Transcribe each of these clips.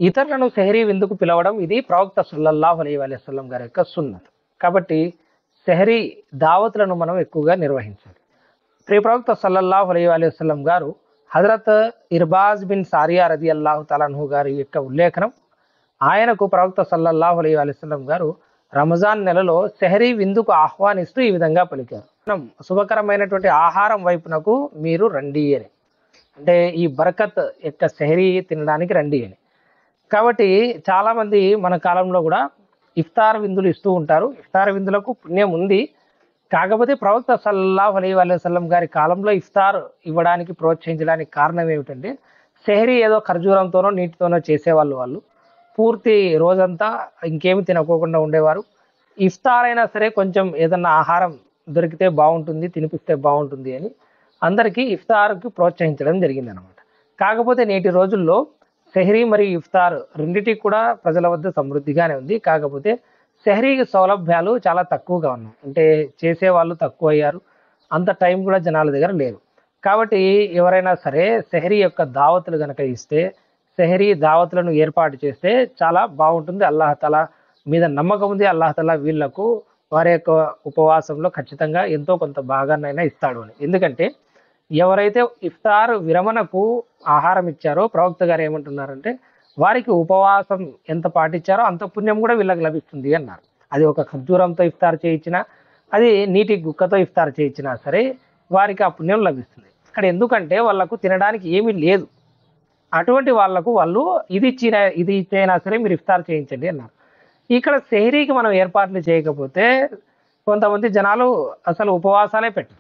ఇతరులను సెహరీ విందుకు పిలవడం ఇది ప్రవక్త సల్లల్లాహు అలైహి వసల్లం గారి యొక్క సున్నత్. కాబట్టి సెహరీ దావతులను మనం ఎక్కువగా నిర్వహించాలి. ప్రియ ప్రవక్త సల్లల్లాహు అలైహి వసల్లం గారు హజరత్ ఇర్బాజ్ బిన్ సారియా రదియల్లాహు తఆలా అన్హు గారి యొక్క ఉల్లేఖనం, ఆయనకు ప్రవక్త సల్లల్లాహు అలైహి వసల్లం గారు రంజాన్ నెలలో సెహరీ విందుకు ఆహ్వానిస్తూ ఈ విధంగా పలికారు, శుభకరమైనటువంటి ఆహారం వైపునకు మీరు రండి అని. అంటే ఈ బరకత్ యొక్క సెహరీ తినడానికి రండి అని. కాబట్టి చాలామంది మన కాలంలో కూడా ఇఫ్తార్ విందులు ఇస్తూ ఉంటారు. ఇఫ్తార్ విందులకు పుణ్యం ఉంది. కాకపోతే ప్రవక్త సల్లల్లాహు అలైహి వసల్లం గారి కాలంలో ఇఫ్తార్ ఇవ్వడానికి ప్రోత్సహించడానికి కారణం ఏమిటంటే, సెహరీ ఏదో ఖర్జూరంతోనో నీటితోనో చేసేవాళ్ళు. వాళ్ళు పూర్తి రోజంతా ఇంకేమి తినకోకుండా ఉండేవారు. ఇఫ్తార్ అయినా సరే కొంచెం ఏదన్నా ఆహారం దొరికితే బాగుంటుంది, తినిపిస్తే బాగుంటుంది అని అందరికీ ఇఫ్తార్కి ప్రోత్సహించడం జరిగింది అనమాట. కాకపోతే నేటి రోజుల్లో సెహరీ మరియు ఇఫ్తార్ రెండింటికి కూడా ప్రజల వద్ద సమృద్ధిగానే ఉంది. కాకపోతే సెహరీ సౌలభ్యాలు చాలా తక్కువగా ఉన్నాయి. అంటే చేసేవాళ్ళు తక్కువ అయ్యారు, అంత టైం కూడా జనాల దగ్గర లేదు. కాబట్టి ఎవరైనా సరే సెహరీ యొక్క దావతులు కనుక ఇస్తే, సెహరీ దావతులను ఏర్పాటు చేస్తే చాలా బాగుంటుంది. అల్లాహ్ తఆలా మీద నమ్మకం ఉంది. అల్లాహ్ తఆలా వీళ్లకు వారి యొక్క ఉపవాసంలో ఖచ్చితంగా ఎంతో కొంత భాగాన్నైనా ఇస్తాడు అని. ఎందుకంటే ఎవరైతే ఇఫ్తార్ విరమణకు ఆహారం ఇచ్చారో ప్రవక్త గారు ఏమంటున్నారంటే, వారికి ఉపవాసం ఎంత పాటించారో అంత పుణ్యం కూడా వీళ్ళకి లభిస్తుంది అన్నారు. అది ఒక ఖర్జూరంతో ఇఫ్తార్ చేయించినా, అది నీటి గుక్కతో ఇఫ్తార్ చేయించినా సరే వారికి ఆ పుణ్యం లభిస్తుంది. ఇక్కడ ఎందుకంటే వాళ్ళకు తినడానికి ఏమీ లేదు. అటువంటి వాళ్లకు వాళ్ళు ఇది ఇచ్చైనా సరే మీరు ఇఫ్తార్ చేయించండి అన్నారు. ఇక్కడ సెహరీకి మనం ఏర్పాట్లు చేయకపోతే కొంతమంది జనాలు అసలు ఉపవాసాలే పెట్టరు.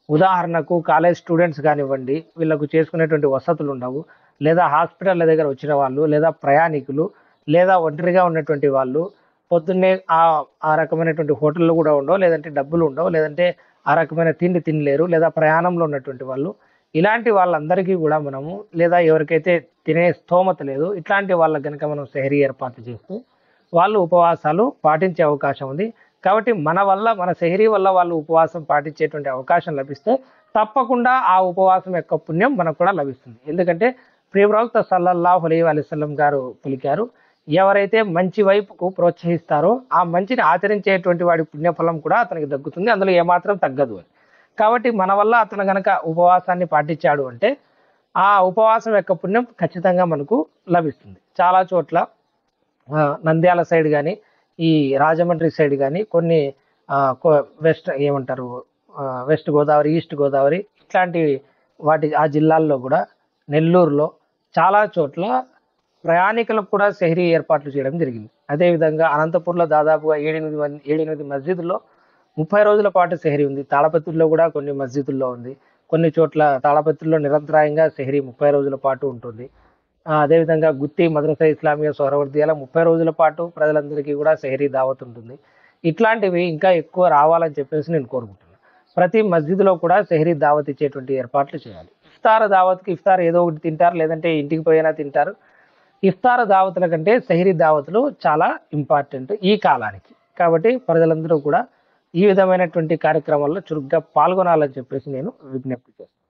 ఉదాహరణకు కాలేజ్ స్టూడెంట్స్ కానివ్వండి, వీళ్ళకు చేసుకునేటువంటి వసతులు ఉండవు, లేదా హాస్పిటల్ దగ్గర వచ్చిన వాళ్ళు, లేదా ప్రయాణికులు, లేదా ఒంటరిగా ఉన్నటువంటి వాళ్ళు, పొద్దున్నే ఆ రకమైనటువంటి హోటళ్ళు కూడా ఉండవు, లేదంటే డబ్బులు ఉండవు, లేదంటే ఆ రకమైన తిండి తినలేరు, లేదా ప్రయాణంలో ఉన్నటువంటి వాళ్ళు, ఇలాంటి వాళ్ళందరికీ కూడా మనము, లేదా ఎవరికైతే తినే స్తోమత లేదు ఇట్లాంటి వాళ్ళకి కనుక మనం సెహరీ ఏర్పాటు చేస్తే వాళ్ళు ఉపవాసాలు పాటించే అవకాశం ఉంది. కాబట్టి మన వల్ల, మన సెహరీ వల్ల వాళ్ళు ఉపవాసం పాటించేటువంటి అవకాశం లభిస్తే తప్పకుండా ఆ ఉపవాసం యొక్క పుణ్యం మనకు కూడా లభిస్తుంది. ఎందుకంటే ప్రియ ప్రవక్త సల్లల్లాహు అలైహి వసల్లం గారు పలికారు, ఎవరైతే మంచి వైపుకు ప్రోత్సహిస్తారో ఆ మంచిని ఆచరించేటువంటి వాడి పుణ్యఫలం కూడా అతనికి దక్కుతుంది, అందులో ఏమాత్రం తగ్గదు అని. కాబట్టి మన వల్ల అతను గనక ఉపవాసాన్ని పాటించాడు అంటే ఆ ఉపవాసం యొక్క పుణ్యం ఖచ్చితంగా మనకు లభిస్తుంది. చాలా చోట్ల నంద్యాల సైడ్ కానీ, ఈ రాజమండ్రి సైడ్ కానీ, కొన్ని వెస్ట్ గోదావరి, ఈస్ట్ గోదావరి ఇట్లాంటి ఆ జిల్లాల్లో కూడా, నెల్లూరులో చాలా చోట్ల ప్రయాణికులకు కూడా సెహరీ ఏర్పాట్లు చేయడం జరిగింది. అదేవిధంగా అనంతపూర్లో దాదాపుగా 7-8 మస్జిదుల్లో 30 రోజుల పాటు సెహరీ ఉంది. తాళపత్రిలో కూడా కొన్ని మస్జిదుల్లో ఉంది. కొన్ని చోట్ల తాళపత్రిలో నిరంతరాయంగా సెహరీ 30 రోజుల పాటు ఉంటుంది. అదేవిధంగా గుత్తి మద్రసా ఇస్లామియా సోహరవర్దియాల 30 రోజుల పాటు ప్రజలందరికీ కూడా సెహరీ దావత్ ఉంటుంది. ఇట్లాంటివి ఇంకా ఎక్కువ రావాలని చెప్పేసి నేను కోరుకుంటున్నాను. ప్రతి మస్జిద్లో కూడా సెహరీ దావత్ ఇచ్చేటువంటి ఏర్పాట్లు చేయాలి. ఇఫ్తార్ దావత్కి ఇఫ్తార్ ఏదో ఒకటి తింటారు, లేదంటే ఇంటికి పోయినా తింటారు. ఇఫ్తార్ దావతుల కంటే సెహరీ దావతులు చాలా ఇంపార్టెంట్ ఈ కాలానికి. కాబట్టి ప్రజలందరూ కూడా ఈ విధమైనటువంటి కార్యక్రమాల్లో చురుగ్గా పాల్గొనాలని చెప్పేసి నేను విజ్ఞప్తి చేస్తాను.